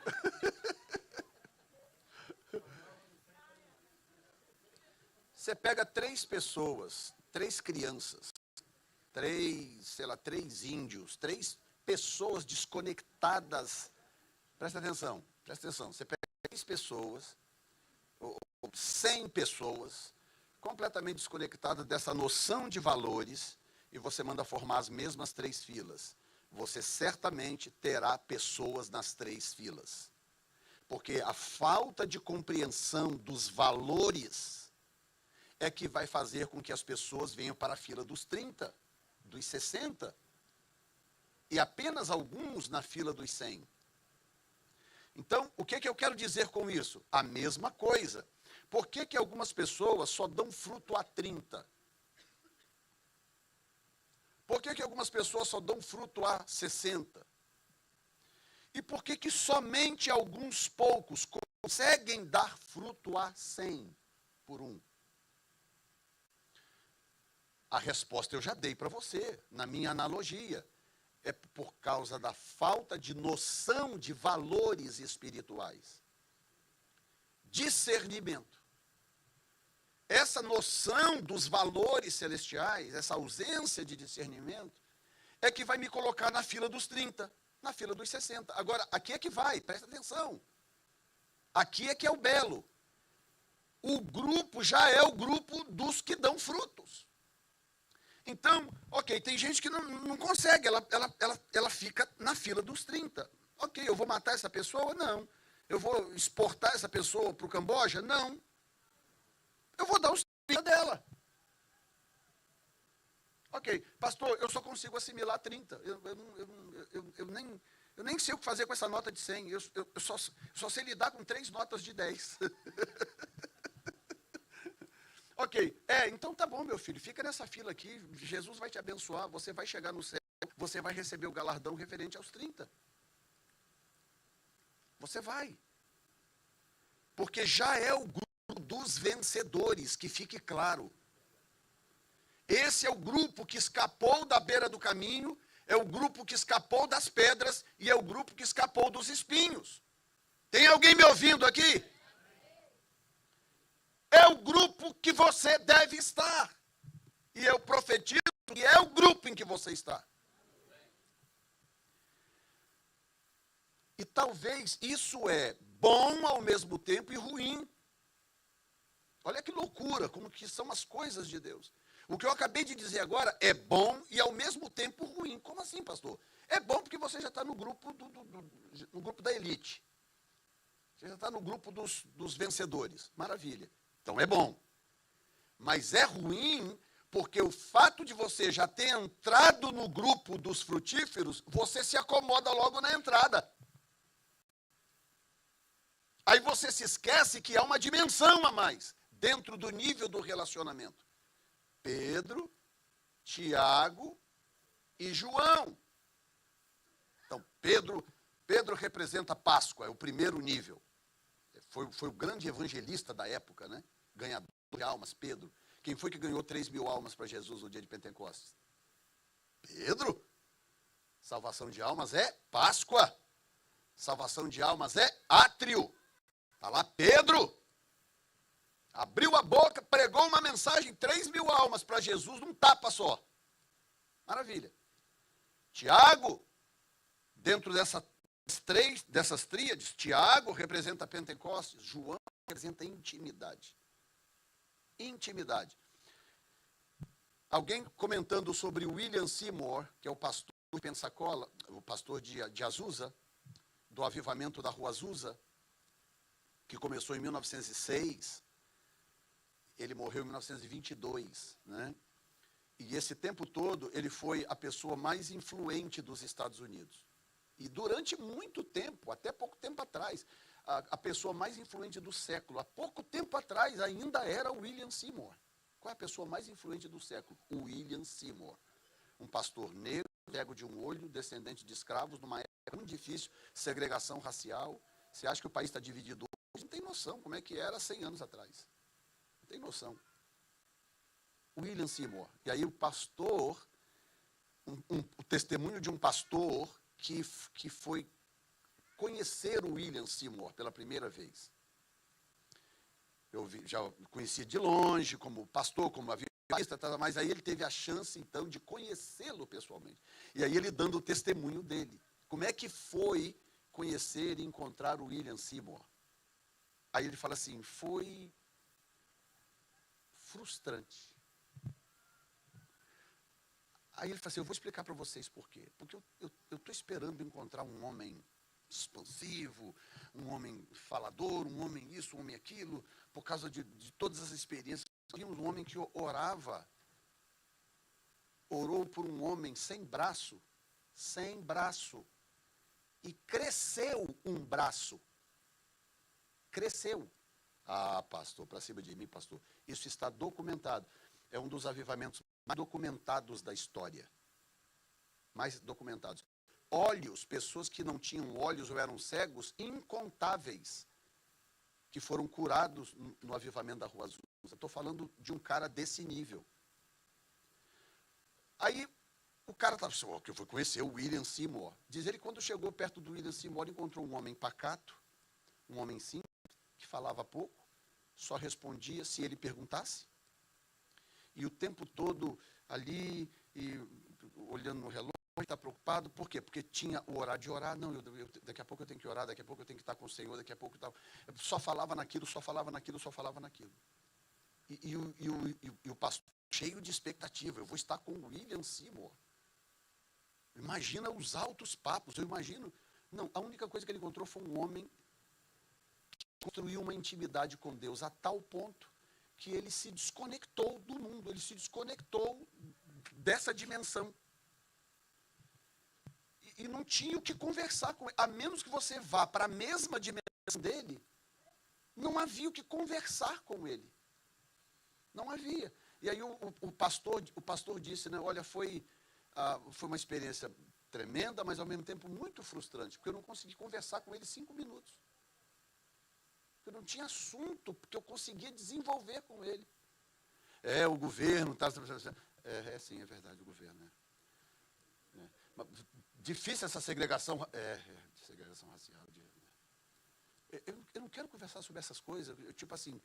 Você pega 3 pessoas, 3 crianças, 3 índios, 3 pessoas desconectadas. Presta atenção. Você pega 3 pessoas, ou 100 pessoas, completamente desconectadas dessa noção de valores, e você manda formar as mesmas 3 filas. Você certamente terá pessoas nas 3 filas. Porque a falta de compreensão dos valores é que vai fazer com que as pessoas venham para a fila dos 30. dos 60 e apenas alguns na fila dos 100. Então, o que eu quero dizer com isso? A mesma coisa. Por que algumas pessoas só dão fruto a 30? Por que algumas pessoas só dão fruto a 60? E por que somente alguns poucos conseguem dar fruto a 100 por um? A resposta eu já dei para você, na minha analogia. É por causa da falta de noção de valores espirituais. Discernimento. Essa noção dos valores celestiais, essa ausência de discernimento, é que vai me colocar na fila dos 30, na fila dos 60. Agora, aqui é que vai, presta atenção. Aqui é que é o belo. O grupo já é o grupo dos que dão frutos. Então, ok, tem gente que não consegue, ela fica na fila dos 30. Ok, eu vou matar essa pessoa? Não. Eu vou exportar essa pessoa para o Camboja? Não. Eu vou dar os 30 dela. Ok, pastor, eu só consigo assimilar 30. Eu nem sei o que fazer com essa nota de 100. Eu só sei lidar com 3 notas de 10. Ok, então tá bom, meu filho, fica nessa fila aqui, Jesus vai te abençoar, você vai chegar no céu, você vai receber o galardão referente aos 30. Você vai. Porque já é o grupo dos vencedores, que fique claro. Esse é o grupo que escapou da beira do caminho, é o grupo que escapou das pedras e é o grupo que escapou dos espinhos. Tem alguém me ouvindo aqui? É o grupo que você deve estar. E eu profetizo que é o grupo em que você está. E talvez isso é bom ao mesmo tempo e ruim. Olha que loucura, como que são as coisas de Deus. O que eu acabei de dizer agora é bom e ao mesmo tempo ruim. Como assim, pastor? É bom porque você já está no grupo, no grupo da elite. Você já está no grupo dos vencedores. Maravilha. Então é bom. Mas é ruim porque o fato de você já ter entrado no grupo dos frutíferos, você se acomoda logo na entrada. Aí você se esquece que há uma dimensão a mais dentro do nível do relacionamento. Pedro, Tiago e João. Então, Pedro representa a Páscoa, é o primeiro nível. Foi o grande evangelista da época, né? Ganhador de almas, Pedro. Quem foi que ganhou 3.000 almas para Jesus no dia de Pentecostes? Pedro. Salvação de almas é Páscoa. Salvação de almas é átrio. Está lá Pedro. Abriu a boca, pregou uma mensagem, 3.000 almas para Jesus num tapa só. Maravilha. Tiago, dentro dessas tríades, Tiago representa Pentecostes, João representa intimidade. Intimidade. Alguém comentando sobre William Seymour, que é o pastor de Pensacola, o pastor de Azusa, do avivamento da Rua Azusa, que começou em 1906, ele morreu em 1922, né? E esse tempo todo ele foi a pessoa mais influente dos Estados Unidos. E durante muito tempo, até pouco tempo atrás, a pessoa mais influente do século, há pouco tempo atrás ainda era William Seymour. Qual é a pessoa mais influente do século? William Seymour. Um pastor negro, cego de um olho, descendente de escravos, numa época muito difícil, segregação racial. Você acha que o país está dividido hoje? Não tem noção como é que era 100 anos atrás. Não tem noção. William Seymour. E aí o pastor, o testemunho de um pastor que foi conhecer o William Seymour pela primeira vez. Eu já conhecia de longe, como pastor, como avivista, mas aí ele teve a chance, então, de conhecê-lo pessoalmente. E aí ele dando o testemunho dele. Como é que foi conhecer e encontrar o William Seymour? Aí ele fala assim, foi frustrante. Aí ele fala assim, eu vou explicar para vocês por quê. Porque eu estou esperando encontrar um homem expansivo, um homem falador, um homem isso, um homem aquilo, por causa de todas as experiências. Um homem que orava orou por um homem sem braço, e cresceu um braço. Cresceu. Ah, pastor, para cima de mim, pastor. Isso está documentado. É um dos avivamentos mais documentados da história. Mais documentados. Olhos, pessoas que não tinham olhos ou eram cegos, incontáveis, que foram curados no avivamento da Rua Azul. Eu estou falando de um cara desse nível. Aí, o cara estava assim, que eu fui conhecer o William Seymour. Diz ele, quando chegou perto do William Seymour, encontrou um homem pacato, um homem simples, que falava pouco, só respondia se ele perguntasse. E o tempo todo ali, olhando no relógio, está preocupado. Por quê? Porque tinha o horário de orar. Não, daqui a pouco eu tenho que orar, daqui a pouco eu tenho que estar com o Senhor, daqui a pouco tal. Só falava naquilo, só falava naquilo, só falava naquilo. E o pastor cheio de expectativa. Eu vou estar com o William Seymour. Imagina os altos papos, eu imagino. Não, a única coisa que ele encontrou foi um homem que construiu uma intimidade com Deus a tal ponto que ele se desconectou do mundo, ele se desconectou dessa dimensão. E não tinha o que conversar com ele. A menos que você vá para a mesma dimensão dele, não havia o que conversar com ele. Não havia. E aí o pastor disse, né, olha, foi uma experiência tremenda, mas ao mesmo tempo muito frustrante, porque eu não consegui conversar com ele 5 minutos. Eu não tinha assunto que eu conseguia desenvolver com ele. O governo está... sim, é verdade, o governo. Difícil essa segregação, segregação racial. Eu não quero conversar sobre essas coisas, tipo assim,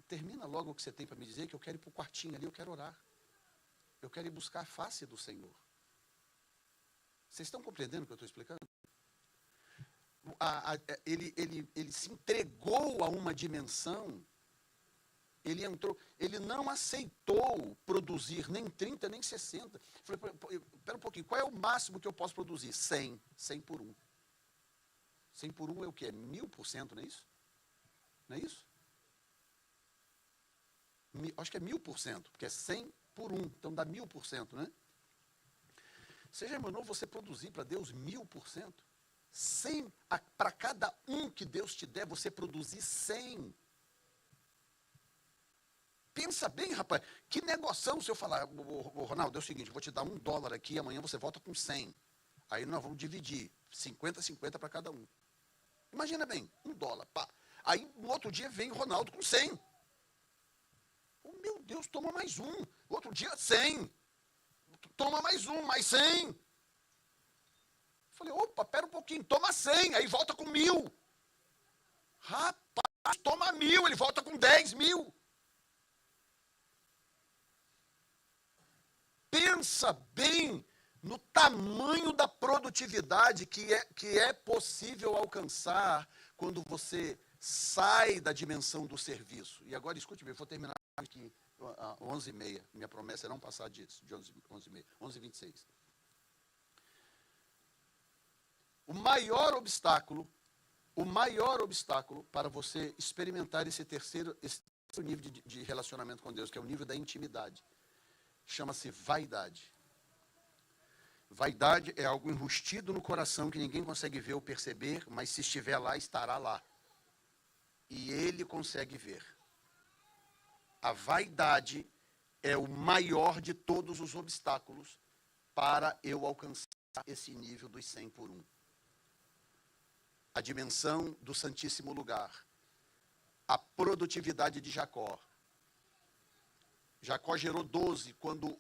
termina logo o que você tem para me dizer, que eu quero ir para o quartinho ali, eu quero orar. Eu quero ir buscar a face do Senhor. Vocês estão compreendendo o que eu estou explicando? Ele se entregou a uma dimensão, ele entrou, ele não aceitou produzir nem 30, nem 60. Falei, espera um pouquinho, qual é o máximo que eu posso produzir? 100 por 1. 100 por 1 é o quê? 1000%, não é isso? Não é isso? Acho que é 1000%, porque é 100 por 1, então dá 1000%, né? Você já imaginou você produzir para Deus 1000%? 100, para cada um que Deus te der, você produzir 100. Pensa bem, rapaz, que negoção se eu falar, Ronaldo, é o seguinte, eu vou te dar $1 aqui, amanhã você volta com 100. Aí nós vamos dividir, 50 para cada um. Imagina bem, $1, pá. Aí no outro dia vem o Ronaldo com 100. Oh, meu Deus, toma mais um. Outro dia, 100. Toma mais um, mais 100. Falei, opa, pera um pouquinho, toma 100, aí volta com 1000. Rapaz, toma 1000, ele volta com 10.000. Pensa bem no tamanho da produtividade que é possível alcançar quando você sai da dimensão do serviço. E agora, escute bem, eu vou terminar aqui 11h30. Minha promessa é não passar disso, de 11h30, 11h26. O maior obstáculo para você experimentar esse terceiro nível de relacionamento com Deus, que é o nível da intimidade, chama-se vaidade. Vaidade é algo enrustido no coração que ninguém consegue ver ou perceber, mas se estiver lá, estará lá. E ele consegue ver. A vaidade é o maior de todos os obstáculos para eu alcançar esse nível dos 100 por 1. A dimensão do Santíssimo Lugar. A produtividade de Jacó. Jacó gerou 12, quando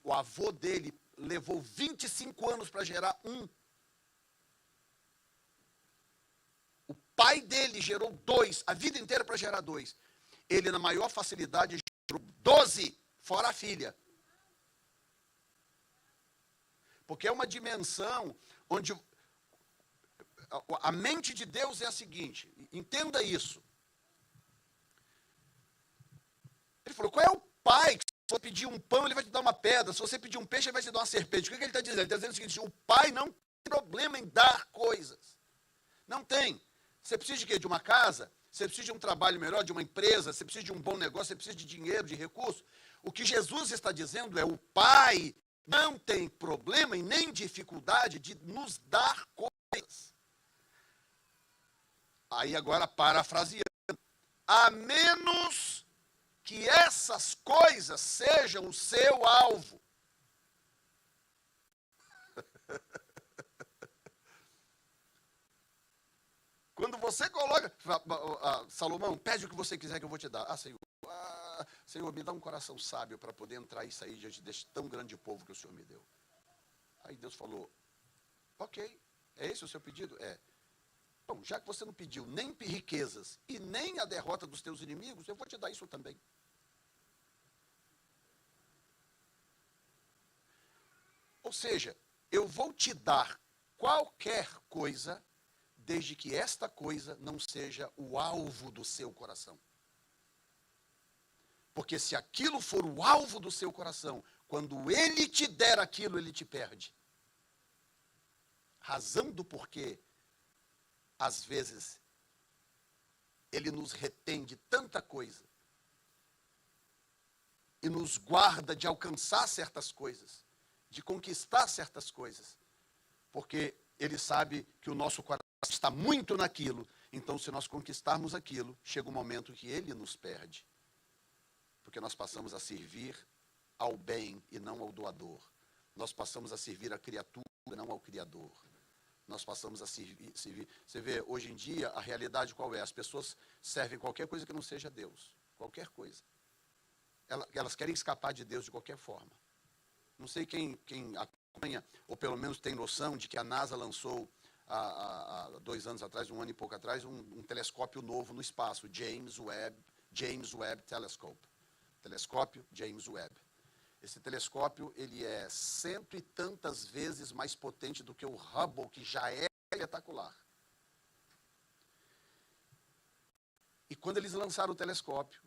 o avô dele levou 25 anos para gerar um. O pai dele gerou 2, a vida inteira para gerar 2. Ele, na maior facilidade, gerou 12, fora a filha. Porque é uma dimensão onde a mente de Deus é a seguinte, entenda isso. Ele falou, qual é o pai que se você pedir um pão, ele vai te dar uma pedra, se você pedir um peixe, ele vai te dar uma serpente? O que ele está dizendo? Ele está dizendo o seguinte, o pai não tem problema em dar coisas. Não tem. Você precisa de quê? De uma casa? Você precisa de um trabalho melhor, de uma empresa? Você precisa de um bom negócio? Você precisa de dinheiro, de recursos? O que Jesus está dizendo é, o pai não tem problema e nem dificuldade de nos dar coisas. Aí agora, parafraseando, a menos que essas coisas sejam o seu alvo. Quando você coloca, Salomão, pede o que você quiser que eu vou te dar. Senhor, Senhor, me dá um coração sábio para poder entrar e sair diante deste tão grande povo que o Senhor me deu. Aí Deus falou, ok, é esse o seu pedido? É. Bom, já que você não pediu nem riquezas e nem a derrota dos teus inimigos, eu vou te dar isso também. Ou seja, eu vou te dar qualquer coisa, desde que esta coisa não seja o alvo do seu coração. Porque se aquilo for o alvo do seu coração, quando ele te der aquilo, ele te perde. Razão do porquê, às vezes, ele nos retém de tanta coisa e nos guarda de alcançar certas coisas, de conquistar certas coisas, porque ele sabe que o nosso coração está muito naquilo. Então, se nós conquistarmos aquilo, chega um momento que ele nos perde, porque nós passamos a servir ao bem e não ao doador. Nós passamos a servir a criatura e não ao Criador. Nós passamos a servir. Você vê, hoje em dia, a realidade qual é? As pessoas servem qualquer coisa que não seja Deus. Qualquer coisa. Elas querem escapar de Deus de qualquer forma. Não sei quem acompanha, ou pelo menos tem noção de que a NASA lançou, há 2 anos atrás, 1 ano e pouco atrás, um telescópio novo no espaço, James Webb Telescope. Telescópio James Webb. Esse telescópio, ele é 100 e tantas vezes mais potente do que o Hubble, que já é espetacular. E quando eles lançaram o telescópio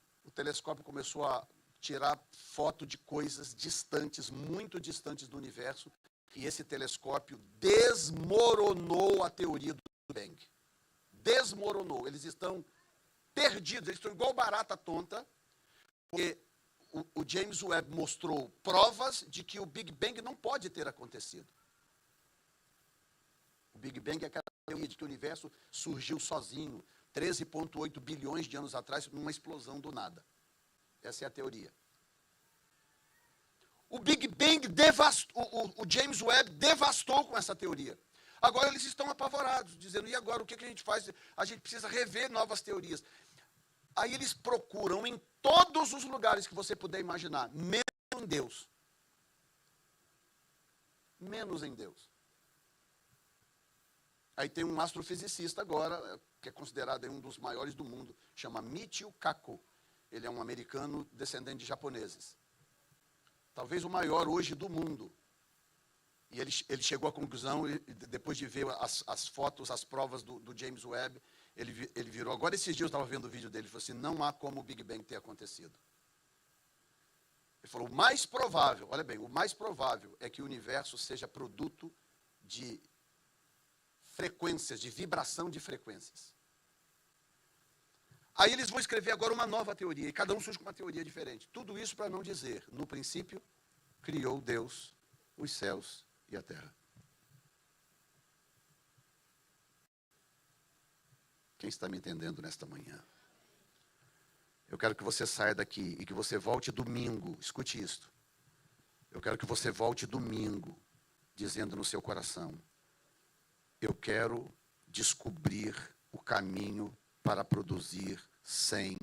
começou a tirar foto de coisas distantes, muito distantes do universo, e esse telescópio desmoronou a teoria do Big Bang. Desmoronou. Eles estão perdidos, eles estão igual barata tonta, porque o James Webb mostrou provas de que o Big Bang não pode ter acontecido. O Big Bang é aquela teoria de que o universo surgiu sozinho, 13,8 bilhões de anos atrás, numa explosão do nada. Essa é a teoria. O Big Bang devastou, o James Webb devastou com essa teoria. Agora eles estão apavorados, dizendo, e agora o que a gente faz? A gente precisa rever novas teorias. Aí eles procuram em todos os lugares que você puder imaginar, menos em Deus. Menos em Deus. Aí tem um astrofisicista agora, que é considerado um dos maiores do mundo, chama Michio Kaku. Ele é um americano descendente de japoneses. Talvez o maior hoje do mundo. E ele chegou à conclusão, depois de ver as fotos, as provas do James Webb, ele virou. Agora, esses dias eu estava vendo o vídeo dele, ele falou assim, não há como o Big Bang ter acontecido. Ele falou, o mais provável, olha bem, o mais provável é que o universo seja produto de frequências, de vibração de frequências. Aí eles vão escrever agora uma nova teoria, e cada um surge com uma teoria diferente. Tudo isso para não dizer, no princípio, criou Deus os céus e a terra. Quem está me entendendo nesta manhã? Eu quero que você saia daqui e que você volte domingo, escute isto. Eu quero que você volte domingo, dizendo no seu coração, eu quero descobrir o caminho para produzir 100.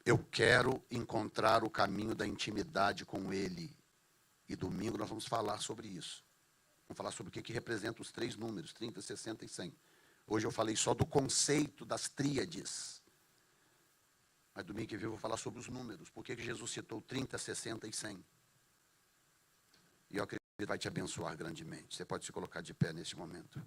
Eu quero encontrar o caminho da intimidade com Ele. E domingo nós vamos falar sobre isso. Vamos falar sobre o que representa os 3 números, 30, 60 e 100. Hoje eu falei só do conceito das tríades. Mas domingo que vem eu vou falar sobre os números. Por que Jesus citou 30, 60 e 100? E eu acredito que Ele vai te abençoar grandemente. Você pode se colocar de pé neste momento.